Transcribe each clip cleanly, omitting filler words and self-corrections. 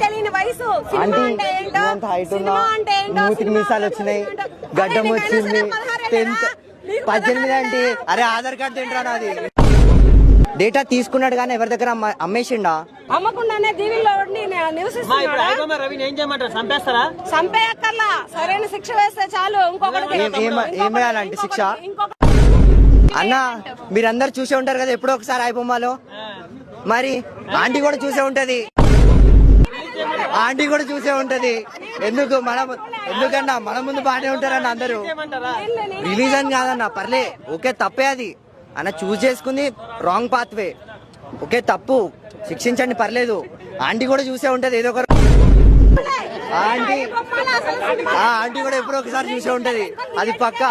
తెలియని వయసు. సినిమా అంటే ఏంటో, సినిమా అంటే ఏంటో, మూతికి మీసాలు వచ్చినాయి, గడ్డం వచ్చింది, 18 అంటే అరే ఆధార్ కార్డు తింటరా నాది. డేటా తీసుకున్నాడు కానీ ఎవరి దగ్గర అమ్మేసిండా? అమ్మకుండానే దీవిలో చంపేయక్కర్లా, సరైన శిక్ష వేస్తే చాలు. ఏం వేయాలంటే శిక్ష? అన్న మీరందరు చూసే ఉంటారు కదా ఎప్పుడో ఒకసారి ఐబొమ్మలో, మరి ఆంటీ కూడా చూసే ఉంటది, ఆంటీ కూడా చూసే ఉంటది. ఎందుకన్నా మన ముందు బాగానే ఉంటారన్న అందరూ. రిలీజ్ అని కాదన్న, పర్లే ఓకే, తప్పే అది అన్న, చూస్ చేసుకుంది రాంగ్ పాత్ వే, ఓకే తప్పు, శిక్షించండి పర్లేదు. ఆంటీ కూడా చూసే ఉంటది ఏదో ఒక ఆంటీ కూడా ఎప్పుడో ఒకసారి చూసే ఉంటది, అది పక్కా.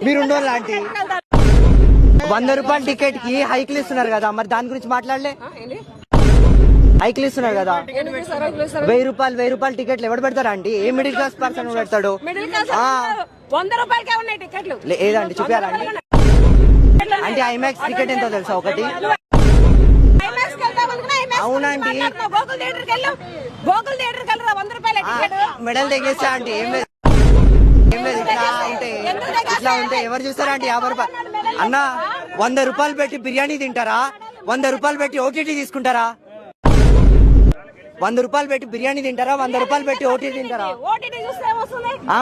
మీరుండోళ్ళు ఆంటీ 100 రూపాయల టికెట్ కి హైక్లు ఇస్తున్నారు కదా, మరి దాని గురించి మాట్లాడలే? హైక్లు ఇస్తున్నారు కదా, 1000 రూపాయల టికెట్లు ఎవరు పెడతారా అండి? ఏ మిడిల్ క్లాస్ పర్సన్ పెడతాడు? 100 రూపాయలకే ఉన్నాయి టికెట్లు. ఏదండి చూపించాలండి అంటే ఐమాక్స్ టికెట్ ఎంతో తెలుసా? ఒకటి అవునండి, మెడల్ తెగేస్తా అంటే ఏం లేదు, ఇట్లా ఉంటే ఎవరు చూస్తారా అంటే 50 రూపాయలు అన్న. 100 రూపాయలు పెట్టి బిర్యానీ తింటారా? 100 రూపాయలు పెట్టి ఓటీటీ తీసుకుంటారా? 100 రూపాయలు పెట్టి బిర్యానీ తింటారా? 100 రూపాయలు పెట్టి ఓటీటీ తింటారా?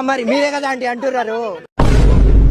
మరి మీరే కదా ఆంటీ అంటున్నారు.